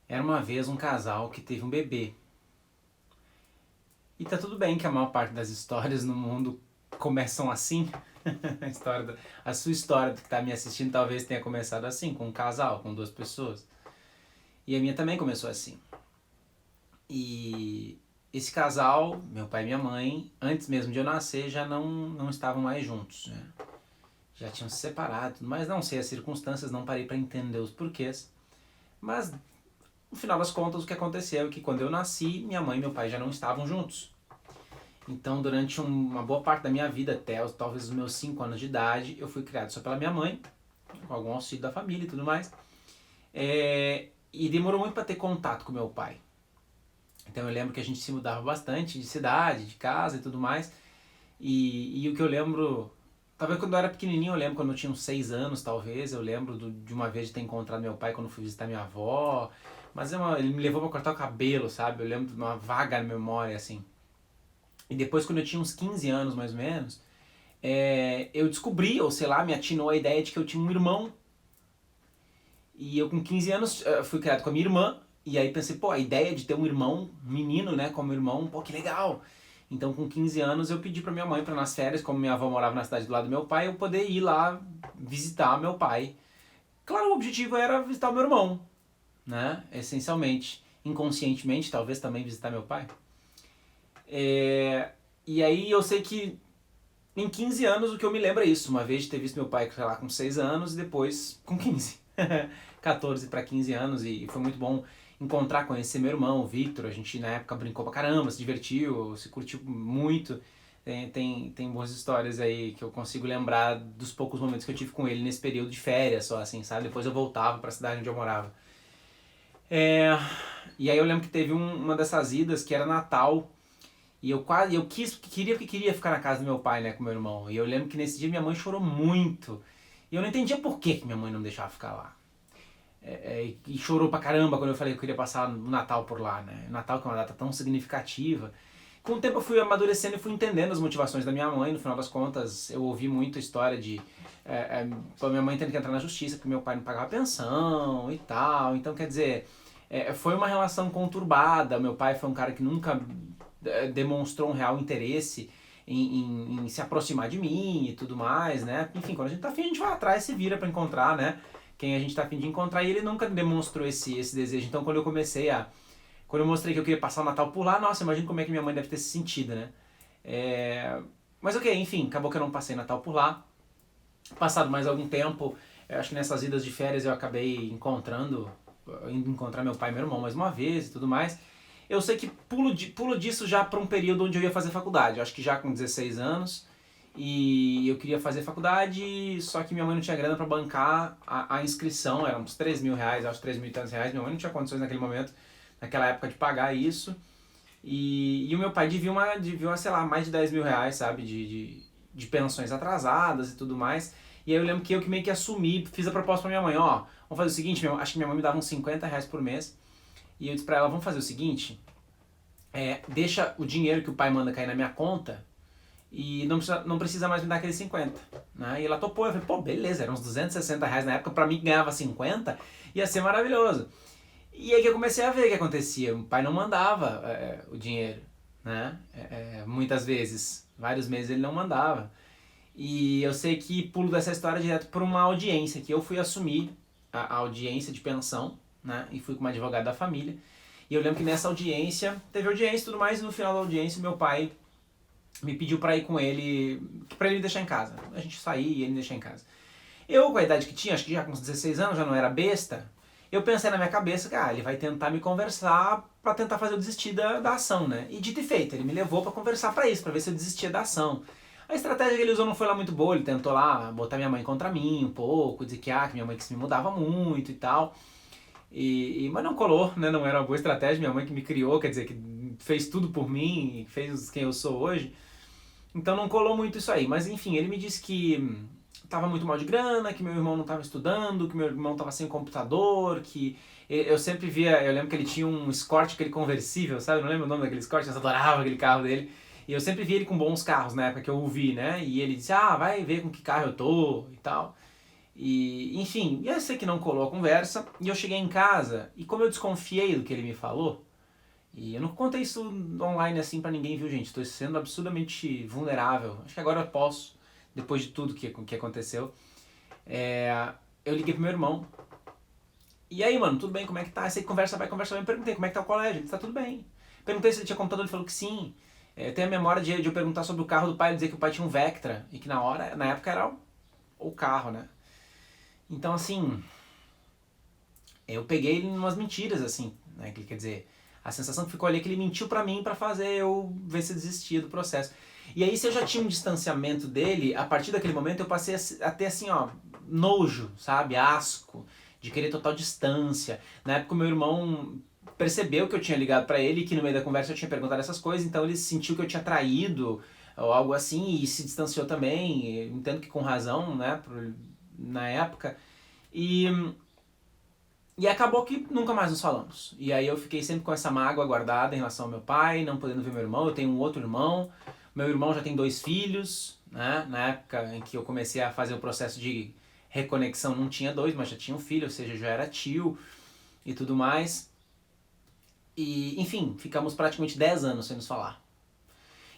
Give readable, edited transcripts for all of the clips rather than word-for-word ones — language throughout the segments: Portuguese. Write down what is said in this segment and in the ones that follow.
Era uma vez um casal que teve um bebê. E tá tudo bem que a maior parte das histórias no mundo começam assim. A sua história que tá me assistindo talvez tenha começado assim, com um casal, com duas pessoas. E a minha também começou assim. E esse casal, meu pai e minha mãe, antes mesmo de eu nascer, já não estavam mais juntos, né? Já tinham se separado, mas não sei as circunstâncias, não parei para entender os porquês. Mas no final das contas, o que aconteceu é que quando eu nasci, minha mãe e meu pai já não estavam juntos. Então, durante uma boa parte da minha vida, até talvez os meus 5 anos de idade, eu fui criado só pela minha mãe, com algum auxílio da família e tudo mais. E demorou muito para ter contato com meu pai. Então eu lembro que a gente se mudava bastante de cidade, de casa e tudo mais. E o que eu lembro, talvez quando eu era pequenininho, eu lembro quando eu tinha uns 6 anos, talvez, eu lembro de uma vez de ter encontrado meu pai quando fui visitar minha avó. Mas ele me levou pra cortar o cabelo, sabe? Eu lembro de uma vaga memória, assim. E depois, quando eu tinha uns 15 anos, mais ou menos, eu descobri, ou sei lá, me atinou a ideia de que eu tinha um irmão. E eu com 15 anos fui criado com a minha irmã. E aí pensei, pô, a ideia de ter um irmão, um menino, né, como irmão, pô, que legal. Então com 15 anos eu pedi pra minha mãe pra nas férias, como minha avó morava na cidade do lado do meu pai, eu poder ir lá visitar meu pai. Claro, o objetivo era visitar o meu irmão, né, essencialmente. Inconscientemente, talvez também visitar meu pai. E aí eu sei que em 15 anos o que eu me lembro é isso. Uma vez de ter visto meu pai, sei lá, com 6 anos e depois com 15. 14 para 15 anos e foi muito bom encontrar, conhecer meu irmão, o Victor. A gente na época brincou pra caramba, se divertiu, se curtiu muito. Tem boas histórias aí que eu consigo lembrar dos poucos momentos que eu tive com ele nesse período de férias só, assim, sabe? Depois eu voltava pra cidade onde eu morava. E aí eu lembro que teve uma dessas idas que era Natal. E queria ficar na casa do meu pai, né, com meu irmão. E eu lembro que nesse dia minha mãe chorou muito. E eu não entendia por que minha mãe não deixava ficar lá. E chorou pra caramba quando eu falei que eu queria passar o Natal por lá, né? O Natal que é uma data tão significativa. Com o tempo eu fui amadurecendo e fui entendendo as motivações da minha mãe. No final das contas, eu ouvi muito a história de minha mãe tendo que entrar na justiça porque meu pai não pagava pensão e tal. Então, quer dizer, foi uma relação conturbada. Meu pai foi um cara que nunca demonstrou um real interesse em se aproximar de mim e tudo mais, né? Enfim, quando a gente tá afim, a gente vai atrás, se vira pra encontrar, né? Quem a gente tá afim de encontrar, e ele nunca demonstrou esse desejo. Então quando eu mostrei que eu queria passar o Natal por lá, nossa, imagina como é que minha mãe deve ter se sentido, né? Mas ok, enfim, acabou que eu não passei Natal por lá. Passado mais algum tempo, eu acho que nessas idas de férias eu acabei indo encontrar meu pai e meu irmão mais uma vez e tudo mais. Eu sei que pulo disso já para um período onde eu ia fazer faculdade, eu acho que já com 16 anos. E eu queria fazer faculdade, só que minha mãe não tinha grana para bancar a inscrição, eram uns 3 mil reais, acho 3 mil e tantos reais. Minha mãe não tinha condições naquele momento, naquela época, de pagar isso. E o meu pai devia, sei lá, mais de 10 mil reais, sabe, de pensões atrasadas e tudo mais. E aí eu lembro que eu que meio que assumi, fiz a proposta pra minha mãe, ó, vamos fazer o seguinte, acho que minha mãe me dava uns 50 reais por mês. E eu disse pra ela, vamos fazer o seguinte, deixa o dinheiro que o pai manda cair na minha conta e não precisa mais me dar aqueles 50. Né? E ela topou, eu falei, pô, beleza, eram uns 260 reais na época, pra mim que ganhava 50, ia ser maravilhoso. E aí que eu comecei a ver o que acontecia, o pai não mandava o dinheiro, né? Muitas vezes, vários meses ele não mandava. E eu sei que pulo dessa história direto por uma audiência, que eu fui assumir a audiência de pensão, né? E fui com uma advogada da família. E eu lembro que nessa audiência, teve audiência e tudo mais, e no final da audiência meu pai me pediu pra ir com ele, pra ele me deixar em casa. A gente sair e ele me deixar em casa. Eu, com a idade que tinha, acho que já com uns 16 anos, já não era besta, eu pensei na minha cabeça que ele vai tentar me conversar pra tentar fazer eu desistir da ação, né? E dito e feito, ele me levou pra conversar pra isso, pra ver se eu desistia da ação. A estratégia que ele usou não foi lá muito boa, ele tentou lá botar minha mãe contra mim um pouco, dizer que minha mãe que se me mudava muito e tal. Mas não colou, né? Não era uma boa estratégia, minha mãe que me criou, quer dizer, que fez tudo por mim, fez quem eu sou hoje. Então não colou muito isso aí, mas enfim, ele me disse que tava muito mal de grana, que meu irmão não tava estudando, que meu irmão tava sem computador, que eu sempre via, eu lembro que ele tinha um Escort, aquele conversível, sabe? Eu não lembro o nome daquele Escort, mas eu adorava aquele carro dele. E eu sempre via ele com bons carros na época que eu o vi, né? E ele disse, vai ver com que carro eu tô e tal. E, enfim, eu sei que não colou a conversa, e eu cheguei em casa, e como eu desconfiei do que ele me falou, e eu não contei isso online assim pra ninguém, viu, gente? Estou sendo absurdamente vulnerável. Acho que agora eu posso, depois de tudo que aconteceu. Eu liguei pro meu irmão. E aí, mano, tudo bem? Como é que tá? Aí você conversa vai, conversa vai. Eu perguntei como é que tá o colégio. Ele disse, tá tudo bem. Perguntei se ele tinha computador, ele falou que sim. Tem a memória de eu perguntar sobre o carro do pai, ele dizer que o pai tinha um Vectra. E que na época era o carro, né? Então, assim, eu peguei ele em umas mentiras, assim, né? Quer dizer, a sensação que ficou ali é que ele mentiu pra mim pra fazer eu ver se desistia do processo. E aí, se eu já tinha um distanciamento dele, a partir daquele momento eu passei a ter, assim, ó, nojo, sabe? Asco, de querer total distância. Na época, o meu irmão percebeu que eu tinha ligado pra ele e que no meio da conversa eu tinha perguntado essas coisas, então ele sentiu que eu tinha traído ou algo assim e se distanciou também. Eu entendo que com razão, né? Na época. E e acabou que nunca mais nos falamos. E aí eu fiquei sempre com essa mágoa guardada em relação ao meu pai, não podendo ver meu irmão. Eu tenho um outro irmão. Meu irmão já tem 2 filhos, né? Na época em que eu comecei a fazer o processo de reconexão não tinha 2, mas já tinha um filho, ou seja, já era tio e tudo mais. E, enfim, ficamos praticamente 10 anos sem nos falar.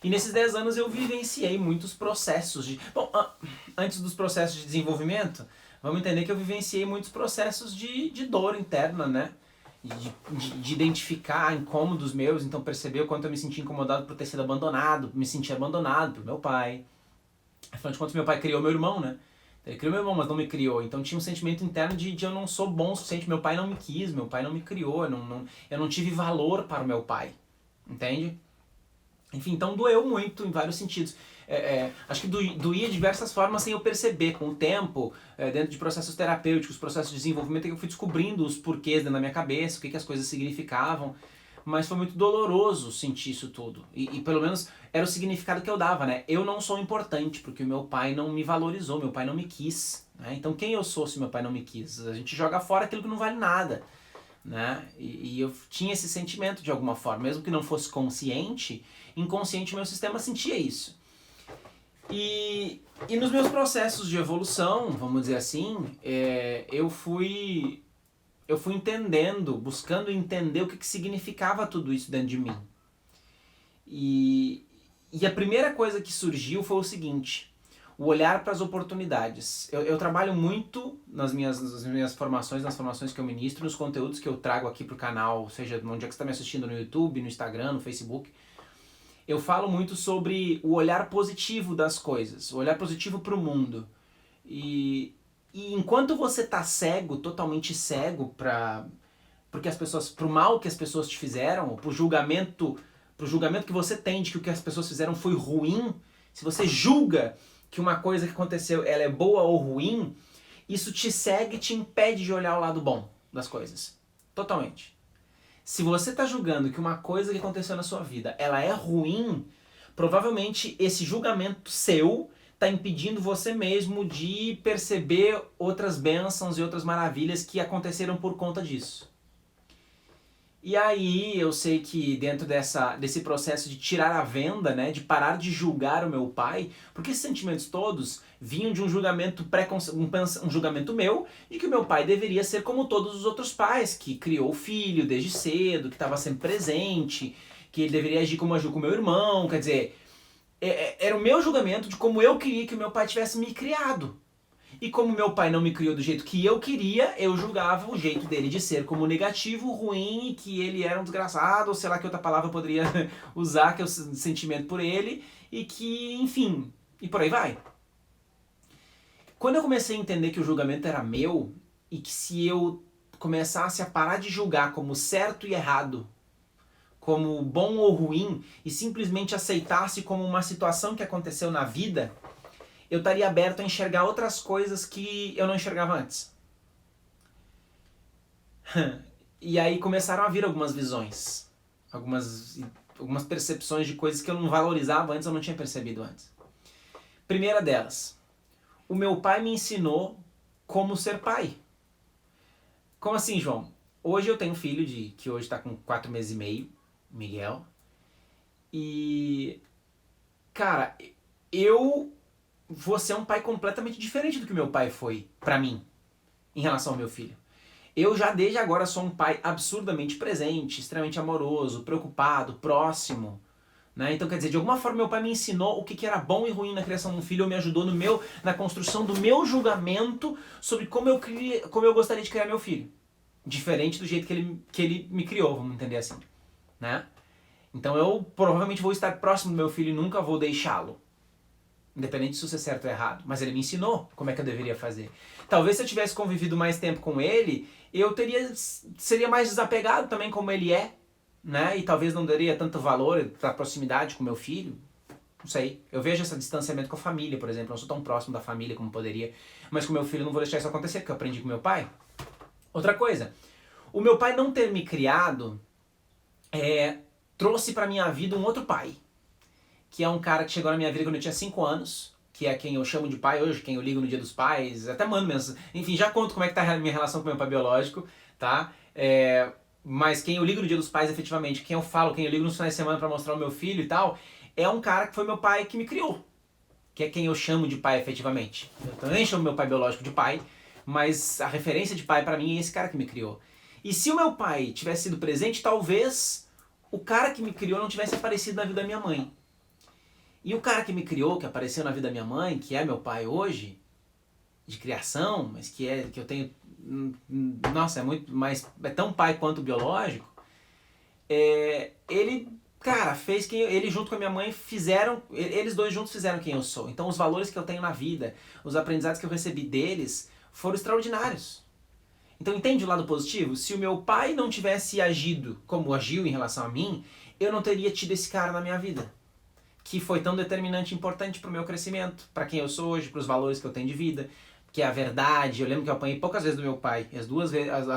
E nesses 10 anos eu vivenciei muitos processos de... Bom, antes dos processos de desenvolvimento, vamos entender que eu vivenciei muitos processos de dor interna, né? De identificar incômodos meus, então perceber o quanto eu me senti incomodado por ter sido abandonado, me senti abandonado pelo meu pai. Afinal de contas, meu pai criou meu irmão, né? Ele criou meu irmão, mas não me criou. Então tinha um sentimento interno de eu não sou bom o suficiente, meu pai não me quis, meu pai não me criou, eu não tive valor para o meu pai. Entende? Enfim, então doeu muito em vários sentidos. Acho que doía de diversas formas sem eu perceber. Com o tempo, dentro de processos terapêuticos, processos de desenvolvimento, eu fui descobrindo os porquês dentro da minha cabeça, o que as coisas significavam. Mas foi muito doloroso sentir isso tudo. E pelo menos era o significado que eu dava, né? Eu não sou importante, porque o meu pai não me valorizou, meu pai não me quis. Né? Então quem eu sou se meu pai não me quis? A gente joga fora aquilo que não vale nada. Né? E eu tinha esse sentimento de alguma forma, mesmo que não fosse consciente, inconsciente meu sistema sentia isso. E nos meus processos de evolução, vamos dizer assim, eu fui entendendo, buscando entender o que significava tudo isso dentro de mim. E a primeira coisa que surgiu foi o seguinte: o olhar para as oportunidades. Eu trabalho muito nas minhas formações, nas formações que eu ministro, nos conteúdos que eu trago aqui pro canal, seja onde é que você está me assistindo, no YouTube, no Instagram, no Facebook. Eu falo muito sobre o olhar positivo das coisas, o olhar positivo para o mundo. E enquanto você tá cego, totalmente cego pro mal que as pessoas te fizeram, pro julgamento que você tem de que o que as pessoas fizeram foi ruim, se você julga que uma coisa que aconteceu ela é boa ou ruim, isso te cega e te impede de olhar o lado bom das coisas. Totalmente. Se você está julgando que uma coisa que aconteceu na sua vida ela é ruim, provavelmente esse julgamento seu está impedindo você mesmo de perceber outras bênçãos e outras maravilhas que aconteceram por conta disso. E aí eu sei que dentro desse processo de tirar a venda, né, de parar de julgar o meu pai, porque esses sentimentos todos vinham de um julgamento um julgamento meu, de que o meu pai deveria ser como todos os outros pais, que criou o filho desde cedo, que estava sempre presente, que ele deveria agir como agiu com o meu irmão, quer dizer, era o meu julgamento de como eu queria que o meu pai tivesse me criado. E como meu pai não me criou do jeito que eu queria, eu julgava o jeito dele de ser como negativo, ruim, e que ele era um desgraçado, ou sei lá que outra palavra eu poderia usar, que é o sentimento por ele, e que, enfim, e por aí vai. Quando eu comecei a entender que o julgamento era meu, e que se eu começasse a parar de julgar como certo e errado, como bom ou ruim, e simplesmente aceitasse como uma situação que aconteceu na vida, eu estaria aberto a enxergar outras coisas que eu não enxergava antes. E aí começaram a vir algumas visões, algumas percepções de coisas que eu não valorizava antes, eu não tinha percebido antes. Primeira delas, o meu pai me ensinou como ser pai. Como assim, João? Hoje eu tenho um filho que hoje está com 4 meses e meio, Miguel. E, cara, eu você é um pai completamente diferente do que meu pai foi pra mim, em relação ao meu filho. Eu já desde agora sou um pai absurdamente presente, extremamente amoroso, preocupado, próximo. Né? Então, quer dizer, de alguma forma meu pai me ensinou o que era bom e ruim na criação de um filho, ou me ajudou na construção do meu julgamento sobre como eu gostaria de criar meu filho. Diferente do jeito que ele me criou, vamos entender assim. Né? Então eu provavelmente vou estar próximo do meu filho e nunca vou deixá-lo. Independente se isso é certo ou errado. Mas ele me ensinou como é que eu deveria fazer. Talvez se eu tivesse convivido mais tempo com ele, seria mais desapegado também como ele é. Né? E talvez não daria tanto valor para proximidade com meu filho. Não sei. Eu vejo esse distanciamento com a família, por exemplo. Eu não sou tão próximo da família como poderia. Mas com meu filho eu não vou deixar isso acontecer, porque eu aprendi com meu pai. Outra coisa. O meu pai não ter me criado trouxe pra minha vida um outro pai. Que é um cara que chegou na minha vida quando eu tinha 5 anos, que é quem eu chamo de pai hoje, quem eu ligo no Dia dos Pais, até mando mesmo. Enfim, já conto como é que tá a minha relação com meu pai biológico, tá? Mas quem eu ligo no Dia dos Pais, efetivamente, quem eu ligo nos finais de semana pra mostrar o meu filho e tal, é um cara que foi meu pai que me criou. Que é quem eu chamo de pai, efetivamente. Eu também chamo meu pai biológico de pai, mas a referência de pai pra mim é esse cara que me criou. E se o meu pai tivesse sido presente, talvez o cara que me criou não tivesse aparecido na vida da minha mãe. E o cara que me criou, que apareceu na vida da minha mãe, que é meu pai hoje, de criação, mas que eu tenho, nossa, é muito mais, é tão pai quanto biológico, ele, cara, ele junto com a minha mãe eles dois juntos fizeram quem eu sou. Então os valores que eu tenho na vida, os aprendizados que eu recebi deles, foram extraordinários. Então entende o lado positivo? Se o meu pai não tivesse agido como agiu em relação a mim, eu não teria tido esse cara na minha vida. Que foi tão determinante e importante para o meu crescimento, para quem eu sou hoje, para os valores que eu tenho de vida, que é a verdade. Eu lembro que eu apanhei poucas vezes do meu pai, e as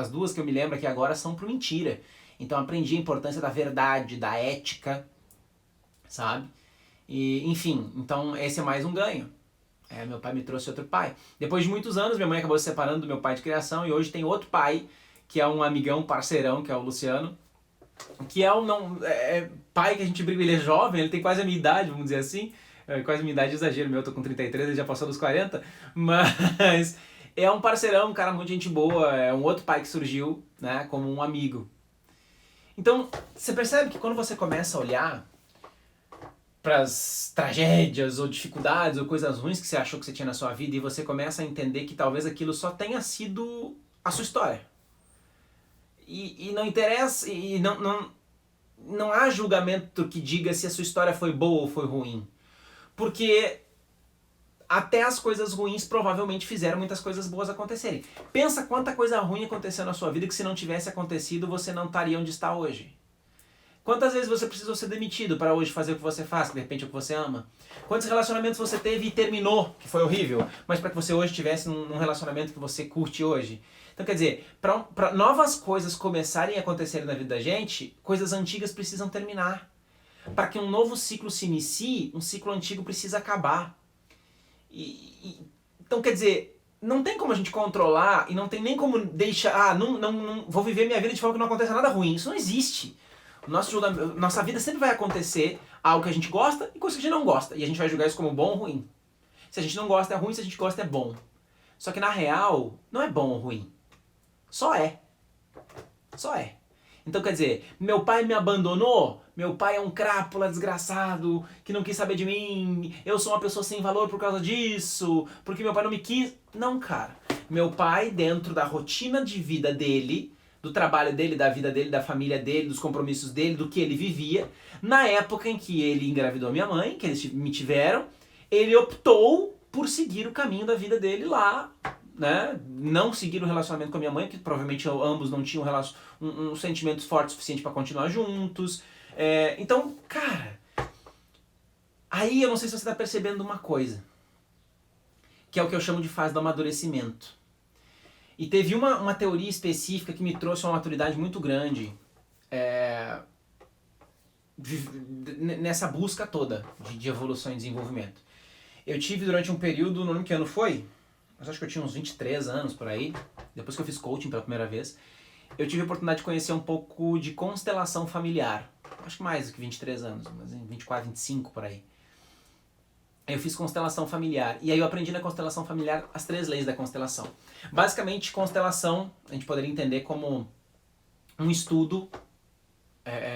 duas que eu me lembro aqui agora são por mentira. Então aprendi a importância da verdade, da ética, sabe? E, enfim, então esse é mais um ganho. Meu pai me trouxe outro pai. Depois de muitos anos, minha mãe acabou se separando do meu pai de criação, e hoje tem outro pai, que é um amigão, parceirão, que é o Luciano, que é um pai que a gente briga, ele é jovem, ele tem quase a minha idade, vamos dizer assim, quase a minha idade, exagero meu, eu tô com 33, ele já passou dos 40, mas é um parceirão, um cara muito gente boa, é um outro pai que surgiu, né, como um amigo. Então, você percebe que quando você começa a olhar para as tragédias ou dificuldades ou coisas ruins que você achou que você tinha na sua vida e você começa a entender que talvez aquilo só tenha sido a sua história. E não interessa, e não há julgamento que diga se a sua história foi boa ou foi ruim. Porque até as coisas ruins provavelmente fizeram muitas coisas boas acontecerem. Pensa quanta coisa ruim aconteceu na sua vida que se não tivesse acontecido você não estaria onde está hoje. Quantas vezes você precisou ser demitido para hoje fazer o que você faz, que de repente é o que você ama? Quantos relacionamentos você teve e terminou, que foi horrível, mas para que você hoje estivesse num relacionamento que você curte hoje? Então quer dizer, para novas coisas começarem a acontecer na vida da gente, coisas antigas precisam terminar. Para que um novo ciclo se inicie, um ciclo antigo precisa acabar. Então quer dizer, não tem como a gente controlar e não tem nem como deixar, não vou viver minha vida de forma que não aconteça nada ruim. Isso não existe. Nossa vida sempre vai acontecer algo que a gente gosta e coisa que a gente não gosta. E a gente vai julgar isso como bom ou ruim. Se a gente não gosta é ruim, se a gente gosta é bom. Só que na real, não é bom ou ruim. Só é. Só é. Então quer dizer, meu pai me abandonou, meu pai é um crápula desgraçado, que não quis saber de mim, eu sou uma pessoa sem valor por causa disso, porque meu pai não me quis. Não, cara. Meu pai, dentro da rotina de vida dele, do trabalho dele, da vida dele, da família dele, dos compromissos dele, do que ele vivia, na época em que ele engravidou minha mãe, que eles me tiveram, ele optou por seguir o caminho da vida dele lá, né? Não seguir o relacionamento com a minha mãe, porque provavelmente ambos não tinham um sentimento forte o suficiente para continuar juntos. Então, cara, aí eu não sei se você está percebendo uma coisa, que é o que eu chamo de fase do amadurecimento. E teve uma teoria específica que me trouxe uma maturidade muito grande nessa busca toda de evolução e desenvolvimento. Eu tive durante um período, não lembro que ano foi, mas acho que eu tinha uns 23 anos por aí, depois que eu fiz coaching pela primeira vez, eu tive a oportunidade de conhecer um pouco de constelação familiar. Acho que mais do que 23 anos, mas em 24, 25 por aí. eu fiz constelação familiar. E aí eu aprendi na constelação familiar as 3 leis da constelação. Basicamente, constelação, a gente poderia entender como um estudo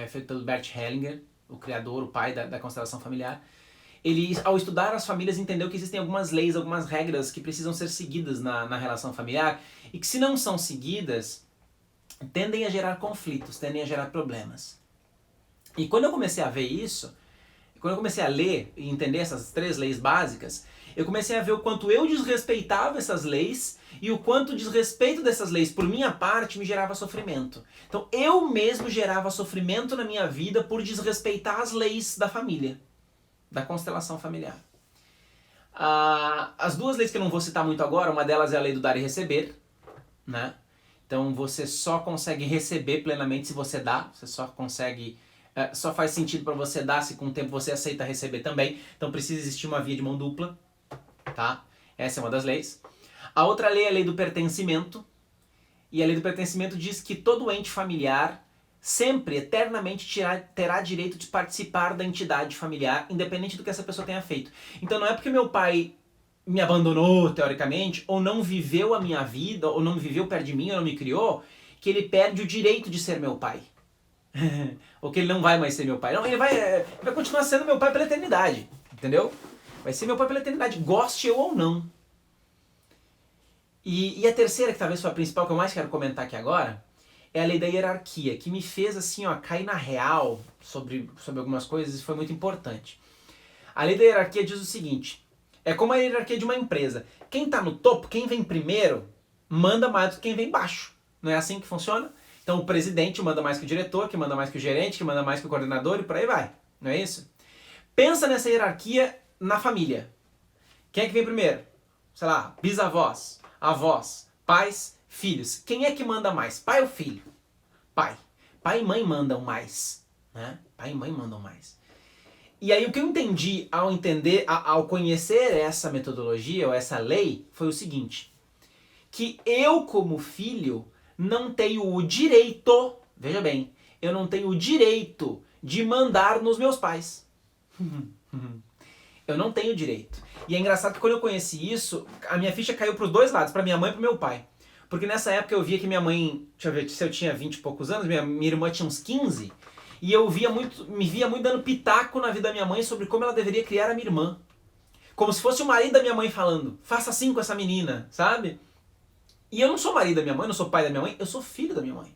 feito pelo Bert Hellinger, o criador, o pai da constelação familiar. Ele, ao estudar as famílias, entendeu que existem algumas leis, algumas regras que precisam ser seguidas na relação familiar e que, se não são seguidas, tendem a gerar conflitos, tendem a gerar problemas. E quando eu comecei a ver isso, quando eu comecei a ler e entender essas 3 leis básicas, eu comecei a ver o quanto eu desrespeitava essas leis e o quanto o desrespeito dessas leis por minha parte me gerava sofrimento. Então eu mesmo gerava sofrimento na minha vida por desrespeitar as leis da família, da constelação familiar. As 2 leis que eu não vou citar muito agora, uma delas é a lei do dar e receber, né? Então você só consegue receber plenamente se você dá, você só consegue... só faz sentido para você dar se com o tempo você aceita receber também. Então precisa existir uma via de mão dupla, tá? Essa é uma das leis. A outra lei é a lei do pertencimento. E a lei do pertencimento diz que todo ente familiar sempre, eternamente, terá direito de participar da entidade familiar, independente do que essa pessoa tenha feito. Então não é porque meu pai me abandonou, teoricamente, ou não viveu a minha vida, ou não viveu perto de mim, ou não me criou, que ele perde o direito de ser meu pai. Ou que ele não vai mais ser meu pai. Não, ele vai continuar sendo meu pai pela eternidade, entendeu? Vai ser meu pai pela eternidade, goste eu ou não. E a terceira, que talvez foi a principal, que eu mais quero comentar aqui agora, é a lei da hierarquia, que me fez assim, ó, cair na real sobre algumas coisas e foi muito importante. A lei da hierarquia diz o seguinte, é como a hierarquia de uma empresa. Quem está no topo, quem vem primeiro, manda mais do que quem vem embaixo. Não é assim que funciona? Então o presidente manda mais que o diretor, que manda mais que o gerente, que manda mais que o coordenador e por aí vai. Não é isso? Pensa nessa hierarquia na família. Quem é que vem primeiro? Sei lá, bisavós, avós, pais, filhos. Quem é que manda mais? Pai ou filho? Pai. Pai e mãe mandam mais, né? Pai e mãe mandam mais. E aí o que eu entendi ao conhecer essa metodologia ou essa lei foi o seguinte, que eu como filho não tenho o direito, veja bem, eu não tenho o direito de mandar nos meus pais. Eu não tenho direito. E é engraçado que quando eu conheci isso, a minha ficha caiu para os 2 lados, para minha mãe e para meu pai. Porque nessa época eu via que minha mãe, deixa eu ver, se eu tinha 20 e poucos anos, minha irmã tinha uns 15, e eu me via muito dando pitaco na vida da minha mãe sobre como ela deveria criar a minha irmã. Como se fosse o marido da minha mãe falando, faça assim com essa menina, sabe? E eu não sou marido da minha mãe, não sou pai da minha mãe, eu sou filho da minha mãe.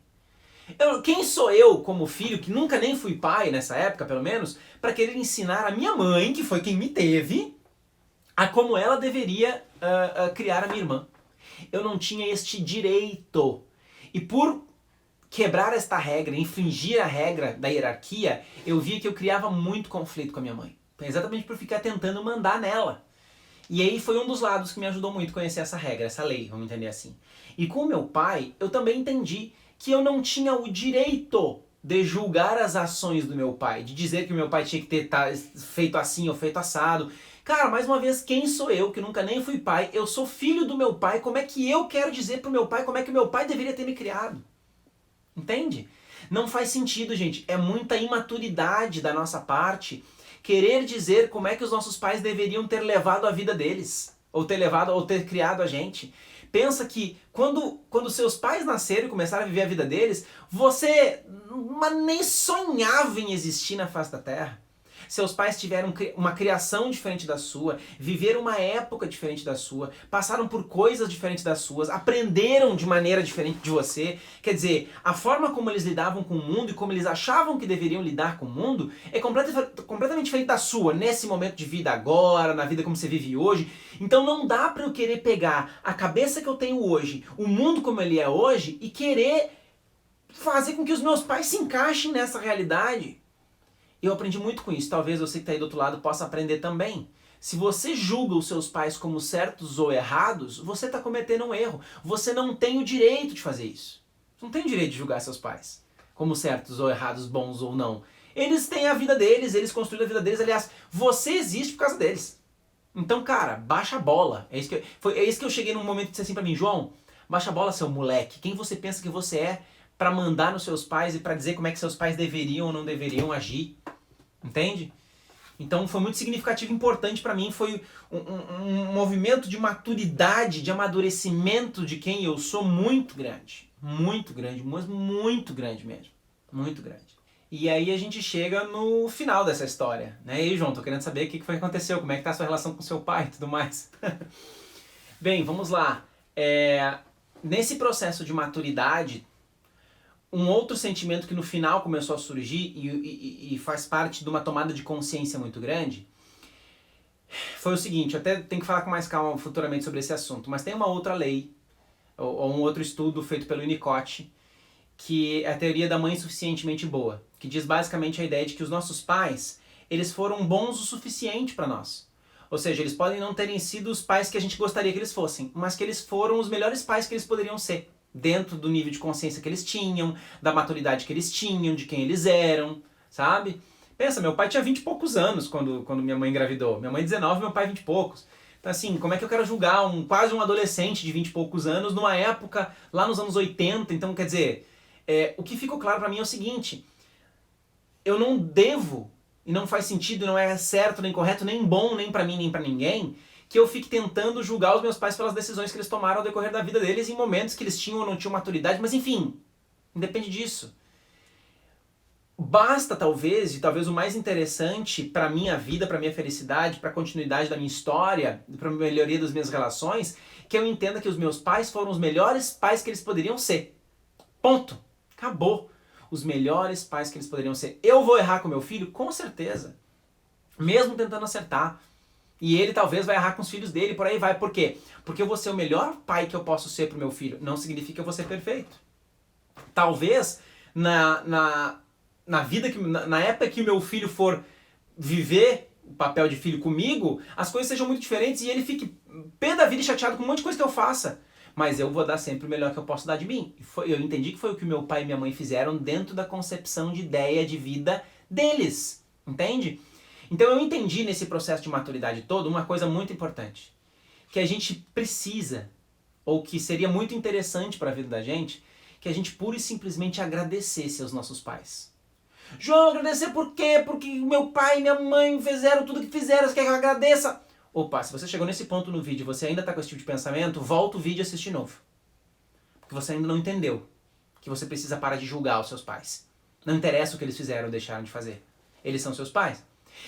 Quem sou eu como filho, que nunca nem fui pai nessa época pelo menos, para querer ensinar a minha mãe, que foi quem me teve, a como ela deveria criar a minha irmã. Eu não tinha este direito. E por quebrar esta regra, infringir a regra da hierarquia, eu via que eu criava muito conflito com a minha mãe. Exatamente por ficar tentando mandar nela. E aí foi um dos lados que me ajudou muito a conhecer essa regra, essa lei, vamos entender assim. E com o meu pai, eu também entendi que eu não tinha o direito de julgar as ações do meu pai, de dizer que o meu pai tinha que ter feito assim ou feito assado. Cara, mais uma vez, quem sou eu, que nunca nem fui pai, eu sou filho do meu pai, como é que eu quero dizer pro meu pai como é que o meu pai deveria ter me criado? Entende? Não faz sentido, gente, é muita imaturidade da nossa parte querer dizer como é que os nossos pais deveriam ter levado a vida deles, ou ter criado a gente. Pensa que quando seus pais nasceram e começaram a viver a vida deles, você nem sonhava em existir na face da Terra. Seus pais tiveram uma criação diferente da sua, viveram uma época diferente da sua, passaram por coisas diferentes das suas, aprenderam de maneira diferente de você. Quer dizer, a forma como eles lidavam com o mundo e como eles achavam que deveriam lidar com o mundo é completamente diferente da sua, nesse momento de vida agora, na vida como você vive hoje. Então não dá pra eu querer pegar a cabeça que eu tenho hoje, o mundo como ele é hoje, e querer fazer com que os meus pais se encaixem nessa realidade. Eu aprendi muito com isso, talvez você que está aí do outro lado possa aprender também. Se você julga os seus pais como certos ou errados, você está cometendo um erro. Você não tem o direito de fazer isso. Você não tem o direito de julgar seus pais como certos ou errados, bons ou não. Eles têm a vida deles, eles construíram a vida deles, aliás, você existe por causa deles. Então, cara, baixa a bola. É isso que eu cheguei num momento de dizer assim pra mim, João, baixa a bola, seu moleque. Quem você pensa que você é para mandar nos seus pais e para dizer como é que seus pais deveriam ou não deveriam agir? Entende? Então foi muito significativo e importante para mim, foi um movimento de maturidade, de amadurecimento de quem eu sou muito grande, mas muito grande mesmo, muito grande. E aí a gente chega no final dessa história, né? E aí, João, tô querendo saber o que foi que aconteceu, como é que tá a sua relação com seu pai e tudo mais. Bem, vamos lá. Nesse processo de maturidade, um outro sentimento que no final começou a surgir e faz parte de uma tomada de consciência muito grande, foi o seguinte, eu até tenho que falar com mais calma futuramente sobre esse assunto, mas tem uma outra lei, ou um outro estudo feito pelo Winnicott, que é a teoria da mãe suficientemente boa, que diz basicamente a ideia de que os nossos pais, eles foram bons o suficiente para nós. Ou seja, eles podem não terem sido os pais que a gente gostaria que eles fossem, mas que eles foram os melhores pais que eles poderiam ser, dentro do nível de consciência que eles tinham, da maturidade que eles tinham, de quem eles eram, sabe? Pensa, meu pai tinha 20 e poucos anos quando minha mãe engravidou. Minha mãe 19, meu pai 20 e poucos. Então assim, como é que eu quero julgar quase um adolescente de 20 e poucos anos numa época lá nos anos 80? Então, quer dizer, o que ficou claro pra mim é o seguinte, eu não devo, e não faz sentido, não é certo, nem correto, nem bom, nem pra mim, nem pra ninguém, que eu fique tentando julgar os meus pais pelas decisões que eles tomaram ao decorrer da vida deles em momentos que eles tinham ou não tinham maturidade, mas enfim, independe disso. Basta talvez, e talvez o mais interessante pra minha vida, pra minha felicidade, pra continuidade da minha história, pra melhoria das minhas relações, que eu entenda que os meus pais foram os melhores pais que eles poderiam ser. Ponto. Acabou. Os melhores pais que eles poderiam ser. Eu vou errar com meu filho? Com certeza. Mesmo tentando acertar. E ele talvez vai errar com os filhos dele, por aí vai. Por quê? Porque eu vou ser o melhor pai que eu posso ser pro meu filho. Não significa que eu vou ser perfeito. Talvez na época que o meu filho for viver o papel de filho comigo, as coisas sejam muito diferentes e ele fique pé da vida e chateado com um monte de coisa que eu faça. Mas eu vou dar sempre o melhor que eu posso dar de mim. Eu entendi que foi o que meu pai e minha mãe fizeram dentro da concepção de ideia de vida deles. Entende? Então eu entendi nesse processo de maturidade todo uma coisa muito importante. Que a gente precisa, ou que seria muito interessante para a vida da gente, que a gente pura e simplesmente agradecesse aos nossos pais. João, agradecer por quê? Porque meu pai e minha mãe fizeram tudo que fizeram, você quer que eu agradeça? Opa, se você chegou nesse ponto no vídeo e você ainda está com esse tipo de pensamento, volta o vídeo e assiste de novo. Porque você ainda não entendeu que você precisa parar de julgar os seus pais. Não interessa o que eles fizeram ou deixaram de fazer. Eles são seus pais.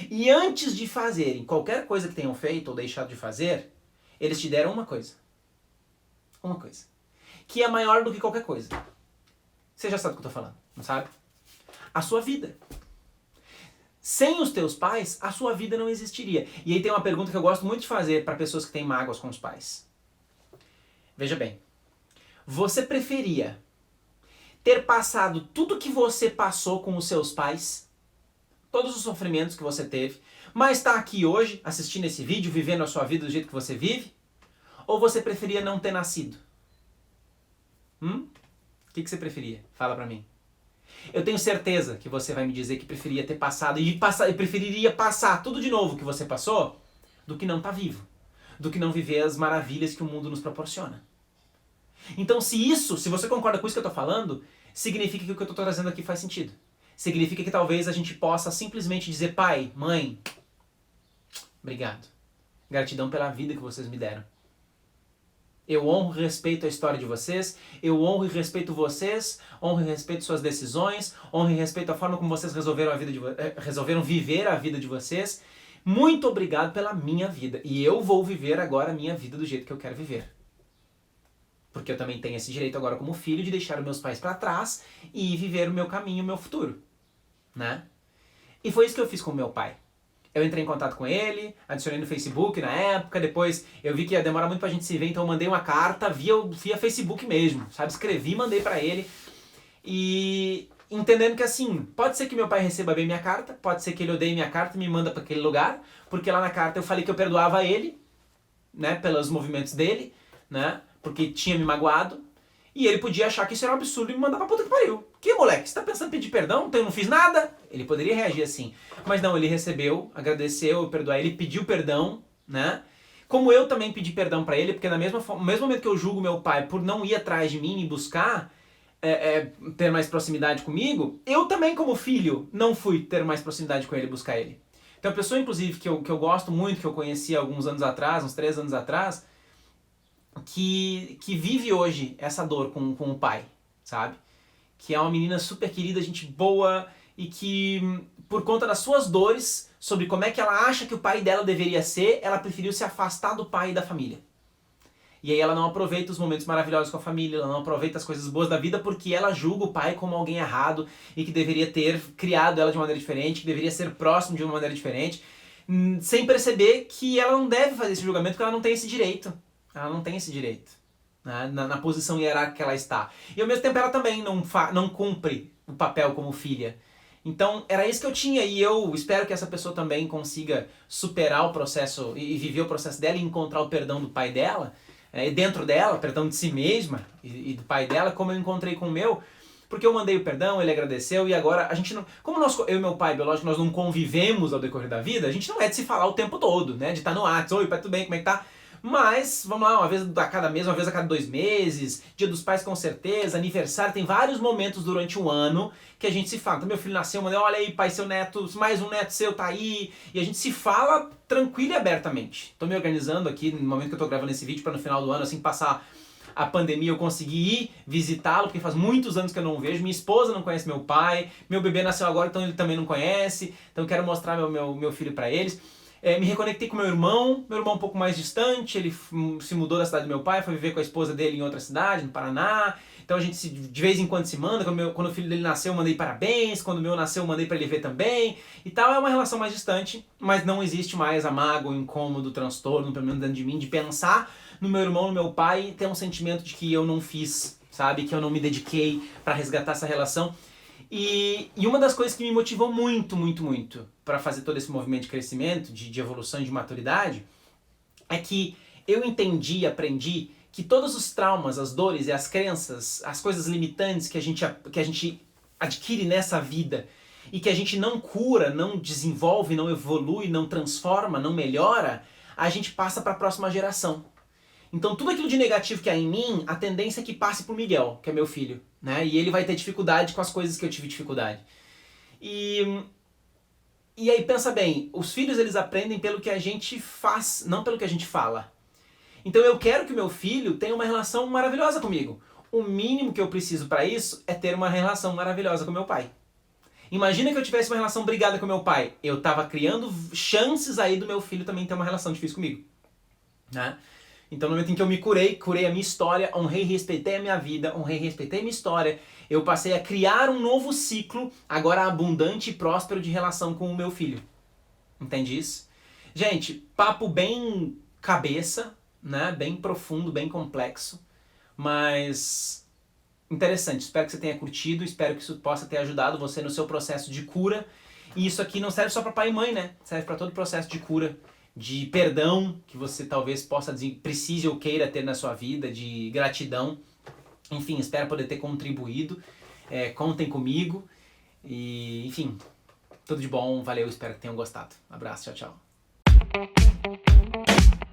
E antes de fazerem qualquer coisa que tenham feito ou deixado de fazer, eles te deram uma coisa. Uma coisa. Que é maior do que qualquer coisa. Você já sabe o que eu estou falando, não sabe? A sua vida. Sem os teus pais, a sua vida não existiria. E aí tem uma pergunta que eu gosto muito de fazer para pessoas que têm mágoas com os pais. Veja bem, você preferia ter passado tudo que você passou com os seus pais, todos os sofrimentos que você teve, mas tá aqui hoje, assistindo esse vídeo, vivendo a sua vida do jeito que você vive? Ou você preferia não ter nascido? O que você preferia? Fala pra mim. Eu tenho certeza que você vai me dizer que preferia ter passado e preferiria passar tudo de novo que você passou do que não estar vivo, do que não viver as maravilhas que o mundo nos proporciona. Então se você concorda com isso que eu estou falando, significa que o que eu estou trazendo aqui faz sentido. Significa que talvez a gente possa simplesmente dizer, pai, mãe, obrigado. Gratidão pela vida que vocês me deram. Eu honro e respeito a história de vocês, eu honro e respeito vocês, honro e respeito suas decisões, honro e respeito a forma como vocês resolveram viver a vida de vocês. Muito obrigado pela minha vida. E eu vou viver agora a minha vida do jeito que eu quero viver. Porque eu também tenho esse direito agora como filho de deixar os meus pais para trás e viver o meu caminho, o meu futuro. Né? E foi isso que eu fiz com o meu pai. Eu entrei em contato com ele, adicionei no Facebook na época, depois eu vi que ia demorar muito pra gente se ver, então eu mandei uma carta via Facebook mesmo, sabe? Escrevi e mandei pra ele. E entendendo que assim, pode ser que meu pai receba bem minha carta, pode ser que ele odeie minha carta e me manda pra aquele lugar, porque lá na carta eu falei que eu perdoava ele, né, pelos movimentos dele, né, porque tinha me magoado. E ele podia achar que isso era um absurdo e me mandar pra puta que pariu. Que moleque, você tá pensando em pedir perdão? Então eu não fiz nada? Ele poderia reagir assim. Mas não, ele recebeu, agradeceu, eu perdoei, ele pediu perdão, né? Como eu também pedi perdão pra ele, porque no mesmo momento que eu julgo meu pai por não ir atrás de mim e buscar ter mais proximidade comigo, eu também como filho não fui ter mais proximidade com ele e buscar ele. Tem uma pessoa, inclusive, que eu gosto muito, que eu conheci há alguns anos atrás, uns 3 anos atrás, que vive hoje essa dor com o pai, sabe? Que é uma menina super querida, gente boa, e que, por conta das suas dores, sobre como é que ela acha que o pai dela deveria ser, ela preferiu se afastar do pai e da família. E aí ela não aproveita os momentos maravilhosos com a família, ela não aproveita as coisas boas da vida porque ela julga o pai como alguém errado e que deveria ter criado ela de uma maneira diferente, que deveria ser próximo de uma maneira diferente, sem perceber que ela não deve fazer esse julgamento porque ela não tem esse direito. Ela não tem esse direito, né? Na posição hierárquica que ela está. E ao mesmo tempo ela também não cumpre o papel como filha. Então era isso que eu tinha e eu espero que essa pessoa também consiga superar o processo e viver o processo dela e encontrar o perdão do pai dela, e dentro dela, perdão de si mesma e do pai dela, como eu encontrei com o meu, porque eu mandei o perdão, ele agradeceu e agora a gente não... Como eu e meu pai biológico, nós não convivemos ao decorrer da vida, a gente não é de se falar o tempo todo, né? De estar no WhatsApp, oi pai, tudo bem, como é que tá? Mas, vamos lá, uma vez a cada mês, uma vez a cada 2 meses, Dia dos Pais com certeza, aniversário, tem vários momentos durante o ano que a gente se fala. Então meu filho nasceu, mandei, olha aí pai, seu neto, mais um neto seu tá aí, e a gente se fala tranquilo e abertamente. Tô me organizando aqui no momento que eu tô gravando esse vídeo para no final do ano, assim, passar a pandemia eu consegui ir visitá-lo, porque faz muitos anos que eu não o vejo, minha esposa não conhece meu pai, meu bebê nasceu agora, então ele também não conhece, então eu quero mostrar meu filho para eles. Me reconectei com meu irmão um pouco mais distante, ele se mudou da cidade do meu pai, foi viver com a esposa dele em outra cidade, no Paraná, então a gente de vez em quando se manda, quando o filho dele nasceu eu mandei parabéns, quando o meu nasceu eu mandei para ele ver também, e tal, é uma relação mais distante, mas não existe mais a mágoa, o incômodo, o transtorno, pelo menos dentro de mim, de pensar no meu irmão, no meu pai, e ter um sentimento de que eu não fiz, sabe, que eu não me dediquei para resgatar essa relação. E uma das coisas que me motivou muito, muito, muito para fazer todo esse movimento de crescimento, de evolução e de maturidade, é que eu entendi e aprendi que todos os traumas, as dores e as crenças, as coisas limitantes que a gente adquire nessa vida e que a gente não cura, não desenvolve, não evolui, não transforma, não melhora, a gente passa para a próxima geração. Então tudo aquilo de negativo que há em mim, a tendência é que passe pro Miguel, que é meu filho, né? E ele vai ter dificuldade com as coisas que eu tive dificuldade. E aí pensa bem, os filhos eles aprendem pelo que a gente faz, não pelo que a gente fala. Então eu quero que o meu filho tenha uma relação maravilhosa comigo. O mínimo que eu preciso para isso é ter uma relação maravilhosa com meu pai. Imagina que eu tivesse uma relação brigada com meu pai. Eu tava criando chances aí do meu filho também ter uma relação difícil comigo, né? Então no momento em que eu me curei a minha história, honrei e respeitei a minha vida, honrei e respeitei a minha história, eu passei a criar um novo ciclo, agora abundante e próspero de relação com o meu filho. Entende isso? Gente, papo bem cabeça, né? Bem profundo, bem complexo, mas interessante. Espero que você tenha curtido, espero que isso possa ter ajudado você no seu processo de cura. E isso aqui não serve só para pai e mãe, né? Serve para todo o processo de cura, de perdão que você talvez precise ou queira ter na sua vida, de gratidão. Enfim, espero poder ter contribuído. Contem comigo. E, enfim, tudo de bom. Valeu, espero que tenham gostado. Abraço, tchau, tchau.